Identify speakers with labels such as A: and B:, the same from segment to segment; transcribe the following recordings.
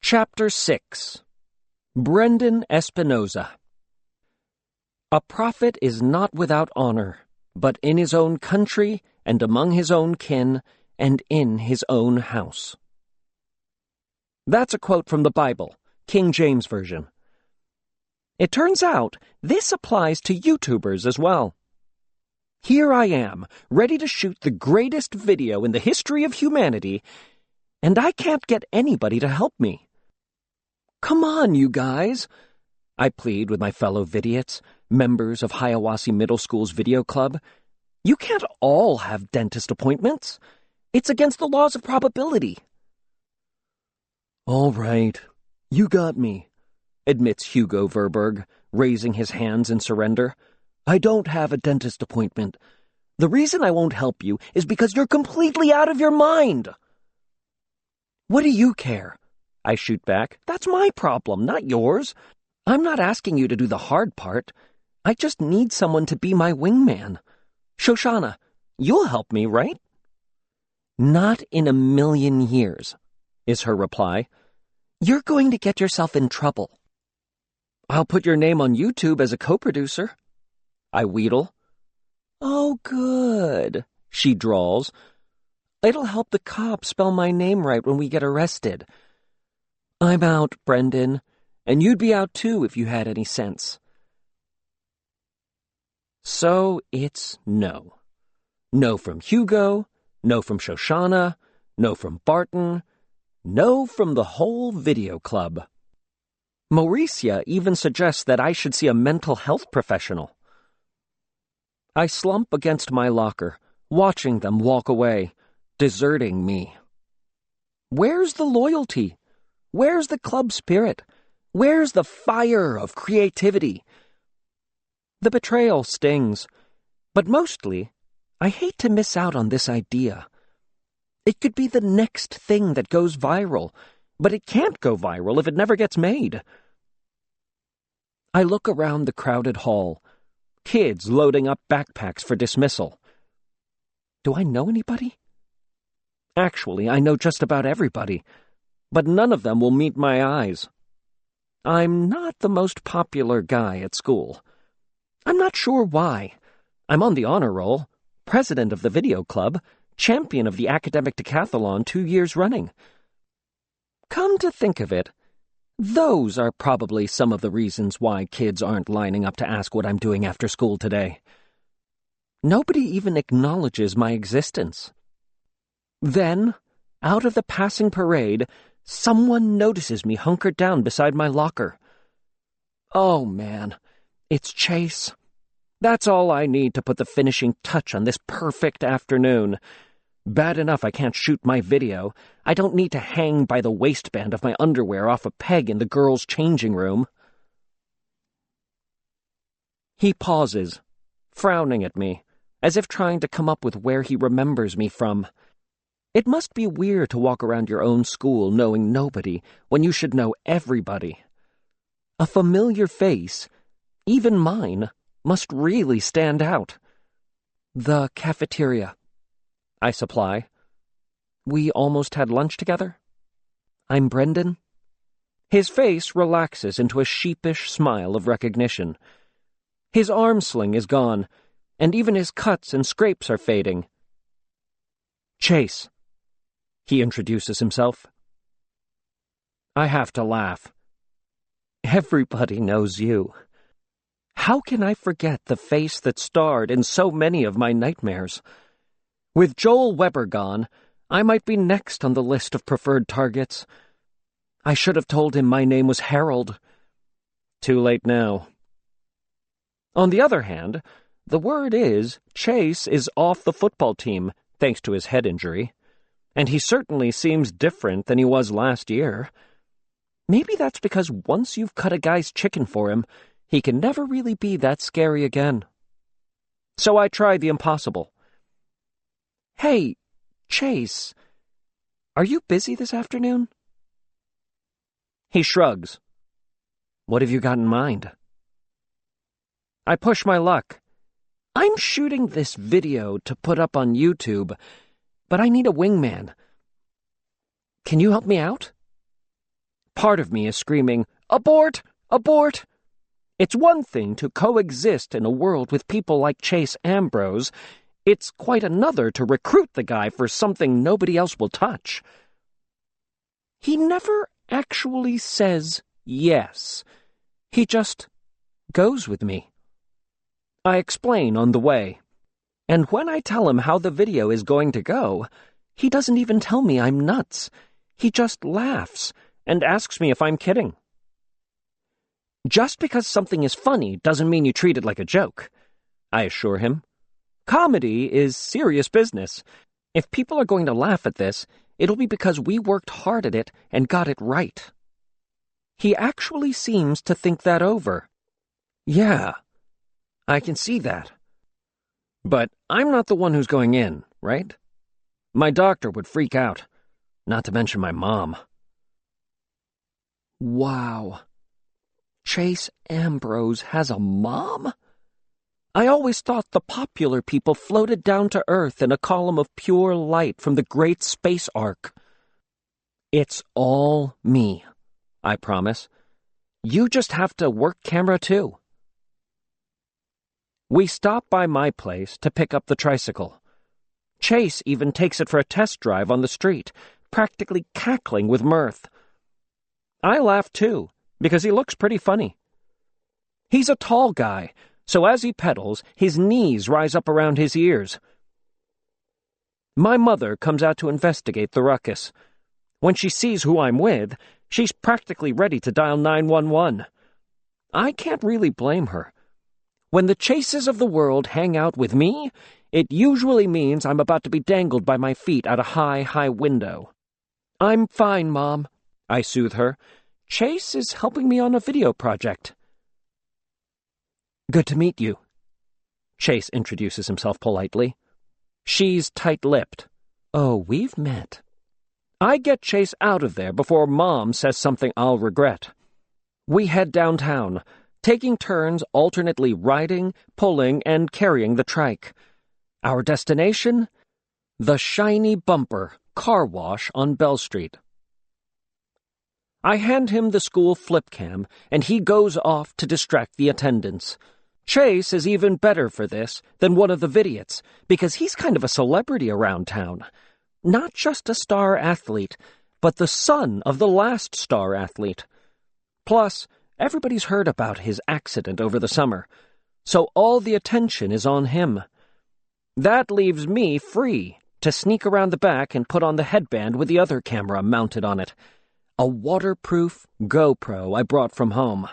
A: Chapter 6. Brendan Espinoza. A prophet is not without honor, but in his own country, and among his own kin, and in his own house. That's a quote from the Bible, King James Version. It turns out this applies to YouTubers as well. Here I am, ready to shoot the greatest video in the history of humanity, and I can't get anybody to help me. Come on, you guys, I plead with my fellow vidiots, members of Hiawassee Middle School's video club. You can't all have dentist appointments. It's against the laws of probability. All right, you got me, admits Hugo Verberg, raising his hands in surrender. I don't have a dentist appointment. The reason I won't help you is because you're completely out of your mind. What do you care? I shoot back. That's my problem, not yours. I'm not asking you to do the hard part. I just need someone to be my wingman. Shoshana, you'll help me, right? Not in a million years, is her reply. You're going to get yourself in trouble. I'll put your name on YouTube as a co-producer. I wheedle. Oh, good, she drawls. It'll help the cops spell my name right when we get arrested. I'm out, Brendan, and you'd be out too if you had any sense. So it's no. No from Hugo, no from Shoshana, no from Barton, no from the whole video club. Mauricia even suggests that I should see a mental health professional. I slump against my locker, watching them walk away, deserting me. Where's the loyalty? Where's the club spirit? Where's the fire of creativity? The betrayal stings, but mostly, I hate to miss out on this idea. It could be the next thing that goes viral, but it can't go viral if it never gets made. I look around the crowded hall, kids loading up backpacks for dismissal. Do I know anybody? Actually, I know just about everybody, but none of them will meet my eyes. I'm not the most popular guy at school. I'm not sure why. I'm on the honor roll, president of the video club, champion of the academic decathlon 2 years running. Come to think of it, those are probably some of the reasons why kids aren't lining up to ask what I'm doing after school today. Nobody even acknowledges my existence. Then, out of the passing parade, someone notices me hunkered down beside my locker. Oh, man, it's Chase. That's all I need to put the finishing touch on this perfect afternoon. Bad enough I can't shoot my video. I don't need to hang by the waistband of my underwear off a peg in the girls' changing room. He pauses, frowning at me, as if trying to come up with where he remembers me from. It must be weird to walk around your own school knowing nobody when you should know everybody. A familiar face, even mine, must really stand out. The cafeteria, I supply. We almost had lunch together. I'm Brendan. His face relaxes into a sheepish smile of recognition. His arm sling is gone, and even his cuts and scrapes are fading. Chase. He introduces himself. I have to laugh. Everybody knows you. How can I forget the face that starred in so many of my nightmares? With Joel Weber gone, I might be next on the list of preferred targets. I should have told him my name was Harold. Too late now. On the other hand, the word is Chase is off the football team, thanks to his head injury. And he certainly seems different than he was last year. Maybe that's because once you've cut a guy's chicken for him, he can never really be that scary again. So I tried the impossible. Hey, Chase, are you busy this afternoon? He shrugs. What have you got in mind? I push my luck. I'm shooting this video to put up on YouTube, but I need a wingman. Can you help me out? Part of me is screaming, "Abort! Abort!" It's one thing to coexist in a world with people like Chase Ambrose. It's quite another to recruit the guy for something nobody else will touch. He never actually says yes. He just goes with me. I explain on the way. And when I tell him how the video is going to go, he doesn't even tell me I'm nuts. He just laughs and asks me if I'm kidding. Just because something is funny doesn't mean you treat it like a joke, I assure him. Comedy is serious business. If people are going to laugh at this, it'll be because we worked hard at it and got it right. He actually seems to think that over. Yeah, I can see that. But I'm not the one who's going in, right? My doctor would freak out, not to mention my mom. Wow. Chase Ambrose has a mom? I always thought the popular people floated down to Earth in a column of pure light from the great space arc. It's all me, I promise. You just have to work camera too. We stop by my place to pick up the tricycle. Chase even takes it for a test drive on the street, practically cackling with mirth. I laugh too, because he looks pretty funny. He's a tall guy, so as he pedals, his knees rise up around his ears. My mother comes out to investigate the ruckus. When she sees who I'm with, she's practically ready to dial 911. I can't really blame her. When the Chases of the world hang out with me, it usually means I'm about to be dangled by my feet out a high window. I'm fine, Mom, I soothe her. Chase is helping me on a video project. Good to meet you. Chase introduces himself politely. She's tight-lipped. Oh, we've met. I get Chase out of there before Mom says something I'll regret. We head downtown, taking turns alternately riding, pulling, and carrying the trike. Our destination? The Shiny Bumper car wash on Bell Street. I hand him the school flip cam, and he goes off to distract the attendants. Chase is even better for this than one of the vidiots, because he's kind of a celebrity around town. Not just a star athlete, but the son of the last star athlete. Plus, everybody's heard about his accident over the summer, so all the attention is on him. That leaves me free to sneak around the back and put on the headband with the other camera mounted on it. A waterproof GoPro I brought from home.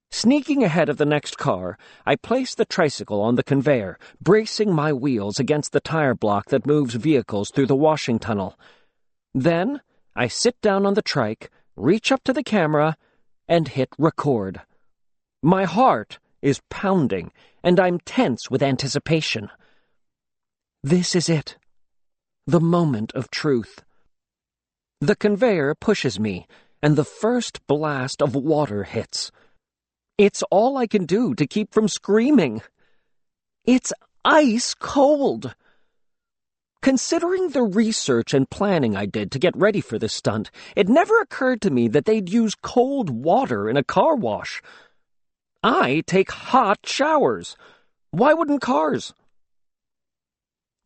A: Sneaking ahead of the next car, I place the tricycle on the conveyor, bracing my wheels against the tire block that moves vehicles through the washing tunnel. Then, I sit down on the trike, reach up to the camera, and hit record. My heart is pounding, and I'm tense with anticipation. This is it. The moment of truth. The conveyor pushes me, and the first blast of water hits. It's all I can do to keep from screaming. It's ice cold. Considering the research and planning I did to get ready for this stunt, it never occurred to me that they'd use cold water in a car wash. I take hot showers. Why wouldn't cars?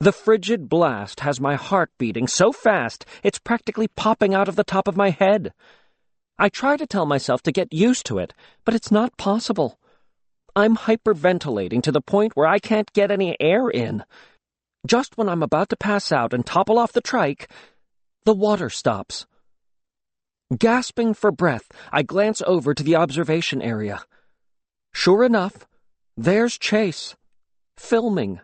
A: The frigid blast has my heart beating so fast it's practically popping out of the top of my head. I try to tell myself to get used to it, but it's not possible. I'm hyperventilating to the point where I can't get any air in. Just when I'm about to pass out and topple off the trike, the water stops. Gasping for breath, I glance over to the observation area. Sure enough, there's Chase, filming.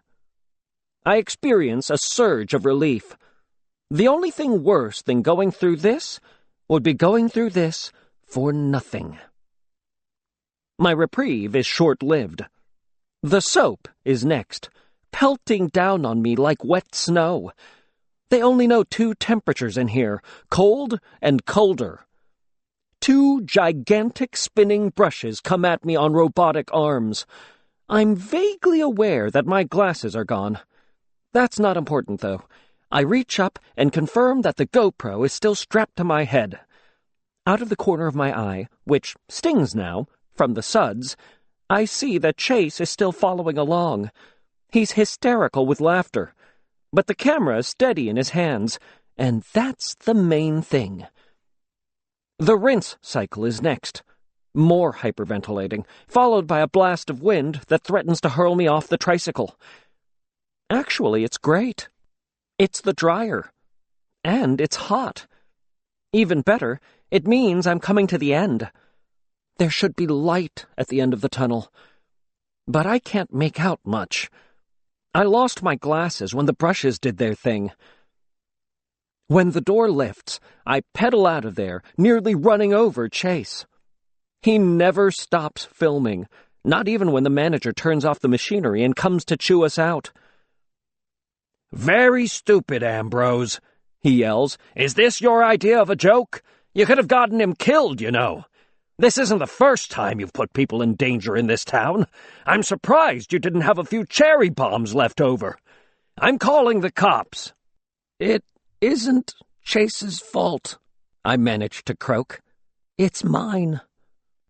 A: I experience a surge of relief. The only thing worse than going through this would be going through this for nothing. My reprieve is short-lived. The soap is next, pelting down on me like wet snow. They only know two temperatures in here, cold and colder. Two gigantic spinning brushes come at me on robotic arms. I'm vaguely aware that my glasses are gone. That's not important, though. I reach up and confirm that the GoPro is still strapped to my head. Out of the corner of my eye, which stings now, from the suds, I see that Chase is still following along. He's hysterical with laughter, but the camera is steady in his hands, and that's the main thing. The rinse cycle is next. More hyperventilating, followed by a blast of wind that threatens to hurl me off the tricycle. Actually, it's great. It's the dryer. And it's hot. Even better, it means I'm coming to the end. There should be light at the end of the tunnel. But I can't make out much. I lost my glasses when the brushes did their thing. When the door lifts, I pedal out of there, nearly running over Chase. He never stops filming, not even when the manager turns off the machinery and comes to chew us out. "Very stupid, Ambrose," he yells. "Is this your idea of a joke? You could have gotten him killed, you know. This isn't the first time you've put people in danger in this town. I'm surprised you didn't have a few cherry bombs left over. I'm calling the cops." "It isn't Chase's fault," I managed to croak. "It's mine."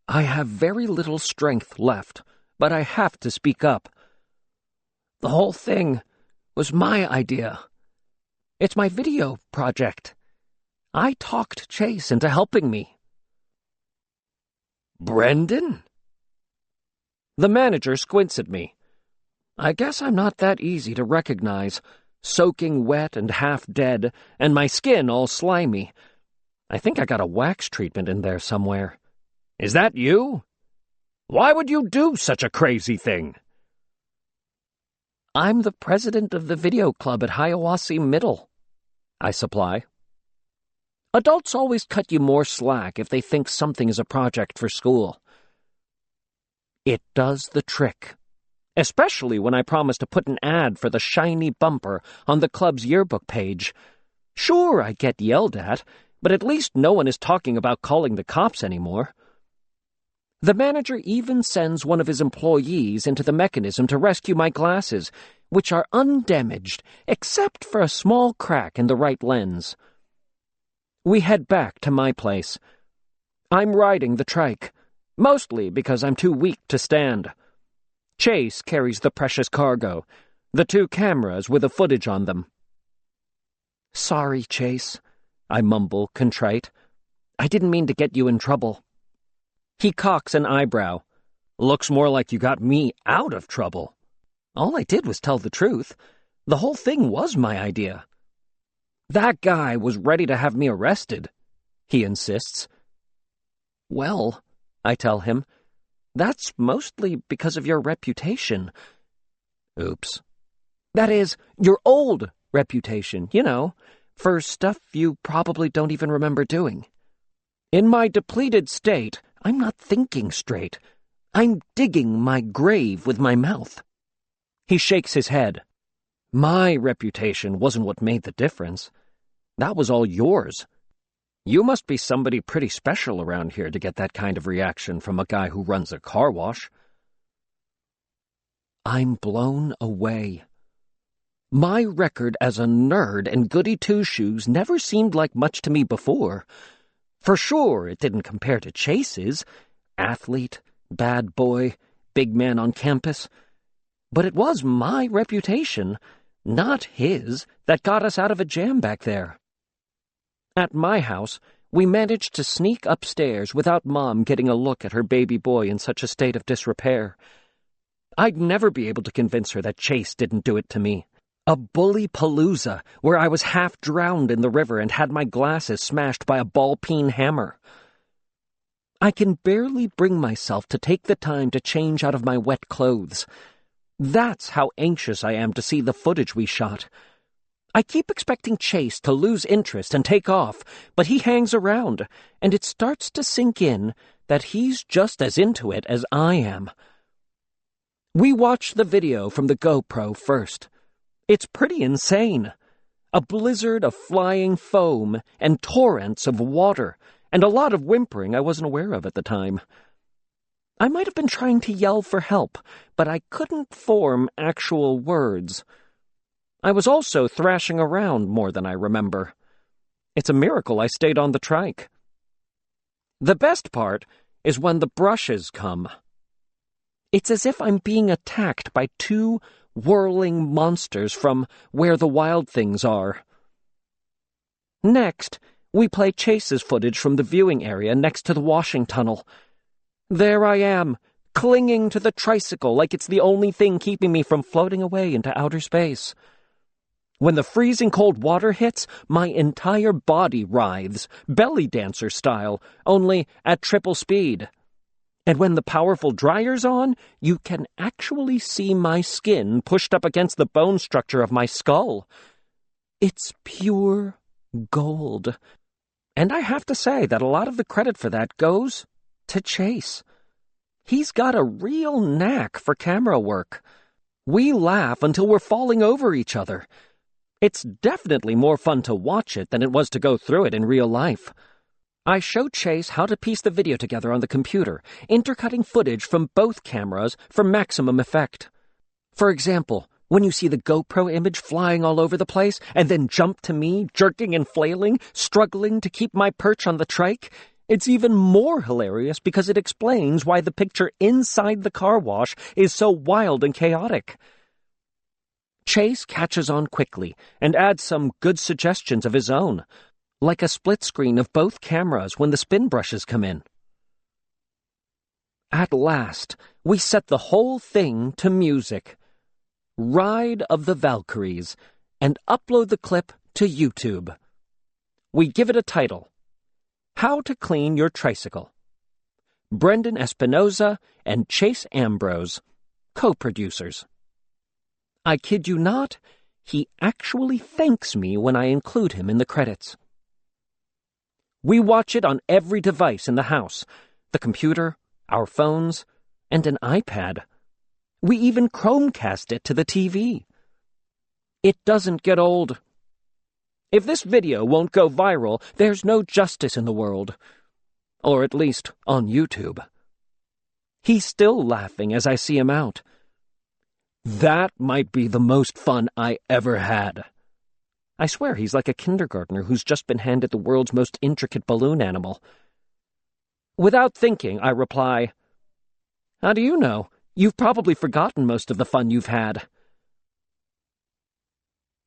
A: I have very little strength left, but I have to speak up. "The whole thing was my idea. It's my video project. I talked Chase into helping me." "Brendan?" The manager squints at me. I guess I'm not that easy to recognize, soaking wet and half dead, and my skin all slimy. I think I got a wax treatment in there somewhere. "Is that you? Why would you do such a crazy thing?" "I'm the president of the video club at Hiawassee Middle," I supply. Adults always cut you more slack if they think something is a project for school. It does the trick, especially when I promise to put an ad for the shiny bumper on the club's yearbook page. Sure, I get yelled at, but at least no one is talking about calling the cops anymore. The manager even sends one of his employees into the mechanism to rescue my glasses, which are undamaged, except for a small crack in the right lens. We head back to my place. I'm riding the trike, mostly because I'm too weak to stand. Chase carries the precious cargo, the 2 cameras with the footage on them. "Sorry, Chase," I mumble, contrite. "I didn't mean to get you in trouble." He cocks an eyebrow. "Looks more like you got me out of trouble." All I did was tell the truth. The whole thing was my idea. "That guy was ready to have me arrested," he insists. "Well," I tell him, "that's mostly because of your reputation." Oops. That is, your old reputation, you know, for stuff you probably don't even remember doing. In my depleted state, I'm not thinking straight. I'm digging my grave with my mouth. He shakes his head. My reputation wasn't what made the difference. That was all yours. You must be somebody pretty special around here to get that kind of reaction from a guy who runs a car wash. I'm blown away. My record as a nerd and goody-two-shoes never seemed like much to me before. For sure, it didn't compare to Chase's. Athlete, bad boy, big man on campus. But it was my reputation, not his, that got us out of a jam back there. At my house, we managed to sneak upstairs without Mom getting a look at her baby boy in such a state of disrepair. I'd never be able to convince her that Chase didn't do it to me. A bully palooza where I was half drowned in the river and had my glasses smashed by a ball-peen hammer. I can barely bring myself to take the time to change out of my wet clothes. That's how anxious I am to see the footage we shot. I keep expecting Chase to lose interest and take off, but he hangs around, and it starts to sink in that he's just as into it as I am. We watch the video from the GoPro first. It's pretty insane. A blizzard of flying foam and torrents of water, and a lot of whimpering I wasn't aware of at the time. I might have been trying to yell for help, but I couldn't form actual words. I was also thrashing around more than I remember. It's a miracle I stayed on the trike. The best part is when the brushes come. It's as if I'm being attacked by two whirling monsters from Where the Wild Things Are. Next, we play Chase's footage from the viewing area next to the washing tunnel. There I am, clinging to the tricycle like it's the only thing keeping me from floating away into outer space. When the freezing cold water hits, my entire body writhes, belly dancer style, only at triple speed. And when the powerful dryer's on, you can actually see my skin pushed up against the bone structure of my skull. It's pure gold. And I have to say that a lot of the credit for that goes to Chase. He's got a real knack for camera work. We laugh until we're falling over each other. It's definitely more fun to watch it than it was to go through it in real life. I show Chase how to piece the video together on the computer, intercutting footage from both cameras for maximum effect. For example, when you see the GoPro image flying all over the place, and then jump to me, jerking and flailing, struggling to keep my perch on the trike, it's even more hilarious because it explains why the picture inside the car wash is so wild and chaotic. Chase catches on quickly and adds some good suggestions of his own, like a split screen of both cameras when the spin brushes come in. At last, we set the whole thing to music, Ride of the Valkyries, and upload the clip to YouTube. We give it a title, How to Clean Your Tricycle. Brendan Espinoza and Chase Ambrose, co-producers. I kid you not, he actually thanks me when I include him in the credits. We watch it on every device in the house, the computer, our phones, and an iPad. We even Chromecast it to the TV. It doesn't get old. If this video won't go viral, there's no justice in the world. Or at least on YouTube. He's still laughing as I see him out. That might be the most fun I ever had. I swear he's like a kindergartner who's just been handed the world's most intricate balloon animal. Without thinking, I reply, How do you know? You've probably forgotten most of the fun you've had.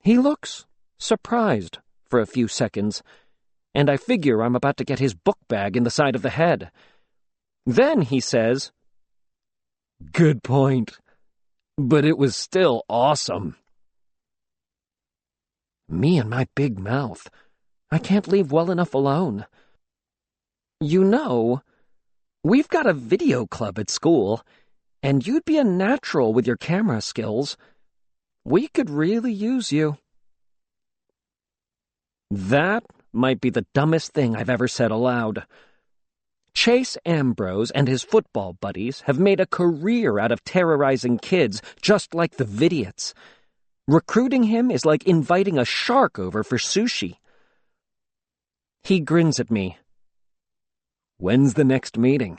A: He looks surprised for a few seconds, and I figure I'm about to get his book bag in the side of the head. Then he says, Good point. But it was still awesome. Me and my big mouth. I can't leave well enough alone. You know, we've got a video club at school, and you'd be a natural with your camera skills. We could really use you. That might be the dumbest thing I've ever said aloud. Chase Ambrose and his football buddies have made a career out of terrorizing kids just like the Vidiots. Recruiting him is like inviting a shark over for sushi. He grins at me. When's the next meeting?